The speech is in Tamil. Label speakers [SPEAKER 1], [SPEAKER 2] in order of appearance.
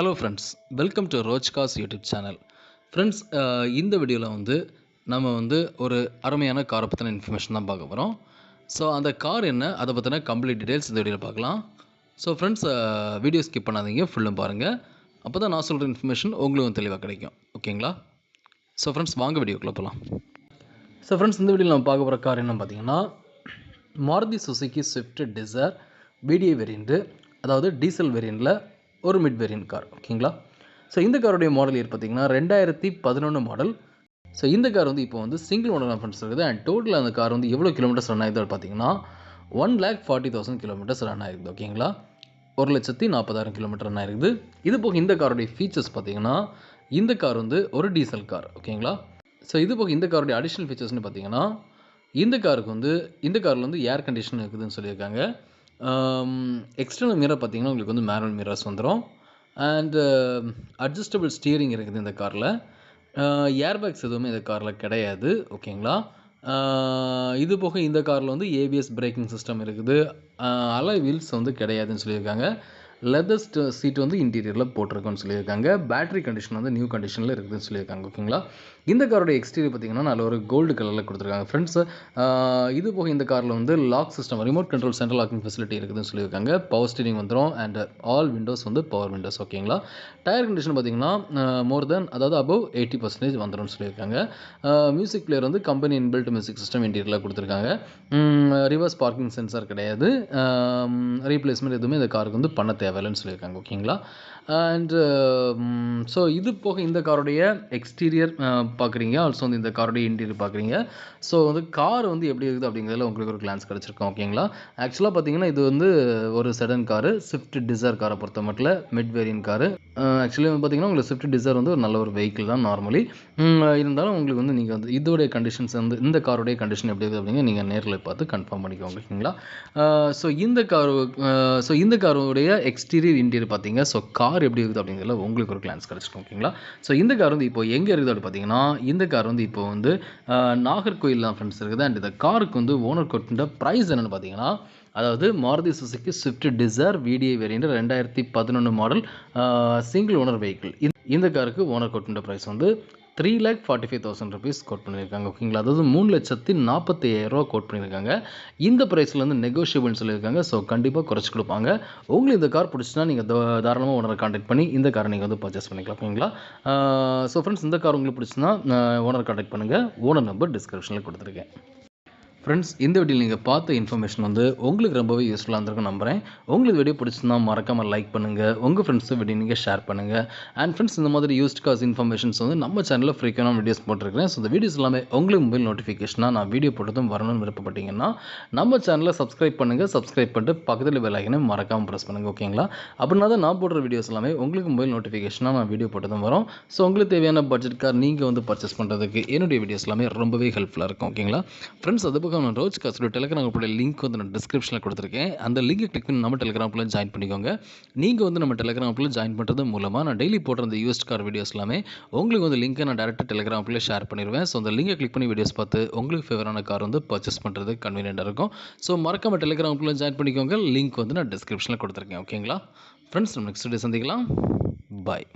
[SPEAKER 1] ஹலோ ஃப்ரெண்ட்ஸ், வெல்கம் டு ரோஜ்காஸ் யூடியூப் சேனல். ஃப்ரெண்ட்ஸ், இந்த வீடியோவில் நம்ம ஒரு அருமையான காரை பற்றின இன்ஃபர்மேஷன் தான் பார்க்க போகிறோம். ஸோ அந்த கார் என்ன, அதை பற்றின கம்ப்ளீட் டீட்டெயில்ஸ் இந்த வீடியோவில் பார்க்கலாம். ஸோ ஃப்ரெண்ட்ஸ், வீடியோ ஸ்கிப் பண்ணாதீங்க, ஃபுல்லும் பாருங்கள். அப்போ தான் நான் சொல்கிற இன்ஃபர்மேஷன் உங்களுக்கு தெளிவாக கிடைக்கும். ஓகேங்களா? ஸோ ஃப்ரெண்ட்ஸ், வாங்க வீடியோக்குள்ளே போகலாம். ஸோ ஃப்ரெண்ட்ஸ், இந்த வீடியோவில் நம்ம பார்க்க போகிற கார் என்னன்னு பார்த்தீங்கன்னா, Maruti Suzuki Swift desire VDI variant, அதாவது டீசல் வேரியண்ட்டில் ஒரு மிட் வேரியன்ட் கார். ஓகேங்களா? ஸோ இந்த காரோடைய மாடல் இயர் பார்த்தீங்கன்னா 2011 மாடல். ஸோ இந்த கார் இப்போ சிங்கிள் ஓனர் ஃப்ரெண்ட்ஸ் இருக்குது. அண்ட் டோட்டல் அந்த கார் எவ்வளோ கிலோமீட்டர்ஸ் ரன் ஆகிது பார்த்தீங்கன்னா 1,40,000 கிலோமீட்டர்ஸ் ரன் ஆகிருக்குது. ஓகேங்களா? 1,40,000 கிலோமீட்டர் ரன் ஆகிருக்குது. இது போக இந்த காரோடைய ஃபீச்சர்ஸ் பார்த்தீங்கன்னா, இந்த கார் ஒரு டீசல் கார். ஓகேங்களா? ஸோ இது போக இந்த காரோடைய அடிஷ்னல் ஃபீச்சர்ஸ்னு பார்த்தீங்கன்னா, இந்த காருக்கு இந்த காரில் ஏர் கண்டிஷன் இருக்குதுன்னு சொல்லியிருக்காங்க. எக்ஸ்டர்னல் மிரர் பார்த்தீங்கன்னா உங்களுக்கு மேனுவல் மிரர்ஸ் வந்துடும். அண்டு அட்ஜஸ்டபிள் ஸ்டியரிங் இருக்குது இந்த காரில். ஏர்பேக்ஸ் எதுவுமே இந்த காரில் கிடையாது. ஓகேங்களா? இது போக இந்த காரில் ABS பிரேக்கிங் சிஸ்டம் இருக்குது. அலாய் வீல்ஸ் கிடையாதுன்னு சொல்லியிருக்காங்க. லெதர் சீட் இன்டீரியரில் போட்டிருக்கோன்னு சொல்லியிருக்காங்க. பேட்டரி கண்டிஷன் நியூ கண்டிஷனில் இருக்குதுன்னு சொல்லியிருக்காங்க. ஓகேங்களா? இந்த காரோட எக்ஸ்டீரியர் பார்த்தீங்கன்னா நல்ல ஒரு கோல்டு கலரில் கொடுத்துருக்காங்க. ஃப்ரெண்ட்ஸ், இது போக இந்த காரில் lock system, remote control central locking facility இருக்குதுன்னு சொல்லியிருக்காங்க. பவர் ஸ்டீரிங் வந்துடும். And all windows power windows. ஓகேங்களா? டயர் கண்டிஷன் பார்த்தீங்கன்னா மோர் தென், அதாவது அபவ் 80% வந்துடும் சொல்லியிருக்காங்க. Music player company inbuilt music system இன்டீரியரில் கொடுத்துருக்காங்க. ரிவர்ஸ் பார்க்கிங் சென்சார் கிடையாது. ரீப்ளேஸ்மெண்ட் எதுவுமே இந்த காருக்கு பண்ண தேவையில்லைன்னு சொல்லியிருக்காங்க. ஓகேங்களா? அண்டு ஸோ இது போக இந்த காரோடைய எக்ஸ்டீரியர் பார்க்குறீங்க, ஆல்சோ இந்த காரோடைய இன்டீரியர் பார்க்குறீங்க. ஸோ கார் எப்படி இருக்குது அப்படிங்கிறதுல உங்களுக்கு ஒரு கிளான்ஸ் கிடச்சிருக்கும். ஓகேங்களா? ஆக்சுவலாக பார்த்தீங்கன்னா இது ஒரு செடன் காரு, ஸ்விஃப்ட் டிசைர் காரை பொறுத்த மட்டும் மிட் வேரியன்ட் காரு. ஆக்சுவலி பார்த்தீங்கன்னா உங்களுக்கு ஸ்விஃப்ட் டிசைர் ஒரு நல்ல ஒரு வெஹிக்கிள் தான் நார்மலி. இருந்தாலும் உங்களுக்கு நீங்கள் இதோடைய கண்டிஷன்ஸ் இந்த காரோடைய கண்டிஷன் எப்படி இருக்குது அப்படிங்க நீங்கள் நேரில் பார்த்து கன்ஃபார்ம் பண்ணிக்கோங்க. ஓகேங்களா? ஸோ இந்த காரோடைய எக்ஸ்டீரியர் இன்டீரியர் பார்த்தீங்க. ஸோ கார் எப்படி இருக்குது அப்படிங்கிறதுல உங்களுக்கு ஒரு கிளான்ஸ் கிடச்சிருக்கும். ஓகேங்களா? ஸோ இந்த கார் இப்போ எங்கே இருக்குது அப்படி பார்த்தீங்கன்னா, இந்த கார் இப்போ நாகர்கோயில் தான் ஃப்ரெண்ட்ஸ் இருக்குது. அண்ட் இந்த காருக்கு ஓனர் கொண்ட ப்ரைஸ் என்னென்னு பார்த்தீங்கன்னா, அதாவது Maruti Suzuki Swift desire VDI variant 2011 model single owner vehicle. இந்த காருக்கு ஓனர் கொண்ட ப்ரைஸ் 3,45,000 ருபீஸ் கோட் பண்ணியிருக்காங்க. ஓகேங்களா? அதாவது 3,45,000 கோட் பண்ணியிருக்காங்க. இந்த ப்ரைஸில் நெகோஷியபிள்னு சொல்லியிருக்காங்க. ஸோ கண்டிப்பாக குறைச்சி கொடுப்பாங்க. உங்களுக்கு இந்த கார் பிடிச்சினா நீங்கள் தாராளமாக ஓனரை கான்டாக்ட் பண்ணி இந்த காரை நீங்கள் பர்ச்சேஸ் பண்ணிக்கலாம். ஓகேங்களா? ஸோ ஃப்ரெண்ட்ஸ், இந்த கார் உங்களுக்கு பிடிச்சினா ஓனரை கான்டாக்ட் பண்ணுங்கள். ஓனர் நம்பர் டிஸ்கிரிப்ஷனில் கொடுத்துருக்கேன். ஃப்ரெண்ட்ஸ், இந்த வீடியோவில் நீங்கள் பார்த்த இன்ஃபர்மேஷன் உங்களுக்கு ரொம்பவே யூஸ்ஃபுல்லாக இருந்திருக்கும் நம்புகிறேன். உங்களுக்கு வீடியோ பிடிச்சிருந்தா மறக்காமல் லைக் பண்ணுங்கள். உங்கள் ஃப்ரெண்ட்ஸு வீடியோ நீங்கள் ஷேர் பண்ணுங்கள். அண்ட் ஃப்ரெண்ட்ஸ், இந்த மாதிரி யூஸ்ட் காஸ் இன்ஃபர்மேஷன்ஸ் நம்ம சேனலில் ஃப்ரீக்கான வீடியோஸ் போட்டிருக்கிறேன். ஸோ இந்த வீடியோஸ் எல்லாமே உங்களுக்கு மொபைல் நோட்டிஃபிகேஷனாக நான் வீடியோ போட்டதும் வரணும்னு விருப்பப்பட்டீங்கன்னா நம்ம சேனலை சப்ஸ்கிரைப் பண்ணுங்கள். சப்ஸ்கிரைப் பண்ணிட்டு பக்கத்தில் பெல் ஐக்கனை மறக்காமல் ப்ரெஸ் பண்ணுங்கள். ஓகேங்களா? அப்படின்னா தான் நான் போடுற வீடியோஸ் எல்லாமே உங்களுக்கு மொபைல் நோட்டிஃபிகேஷனாக நான் வீடியோ போட்டதும் வரும். ஸோ உங்களுக்கு தேவையான பட்ஜெட் கார் நீங்கள் பர்ச்சேஸ் பண்ணுறதுக்கு என்னுடைய வீடியோஸ் எல்லாமே ரொம்பவே ஹெல்ப்ஃபுல்லாக இருக்கும். ஓகேங்களா? ஃப்ரெண்ட்ஸ், அது நான் ரோஜ்காஸ் டெலிகிராம் குரூப்போட லிங்க் நான் டிஸ்கிரிப்ஷனில் கொடுத்துருக்கேன். அந்த லிங்கை கிளிக் பண்ணி நம்ம டெலிகிராம் குரூப்பில் ஜாயின் பண்ணிக்கோங்க. நீங்கள் நம்ம டெலிகிராம் குரூப்பில் ஜாயின் பண்ணுறது மூலமாக நான் டெய்லி போடுற அந்த யூஸ்ட் கார் வீடியோஸ் எல்லாமே உங்களுக்கு லிங்கை நான் டேரெக்டாக டெலிகிராம் குரூப்பில் ஷேர் பண்ணிடுவேன். ஸோ அந்த லிங்கை கிளிக் பண்ணி வீடியோஸ் பார்த்து உங்களுக்கு ஃபேவரான கார் பர்ச்சேஸ் பண்ணுறது கன்வீனியன்ட்டாக இருக்கும். ஸோ மறக்காம டெலிகிராம் குரூப்பில் ஜாயின் பண்ணிக்கோங்க. லிங்க் நான் டிஸ்கிரிப்ஷனில் கொடுத்துருக்கேன். ஓகேங்களா? ஃப்ரெண்ட்ஸ், நம்ம நெக்ஸ்ட் டே சந்திக்கலாம். பாய்.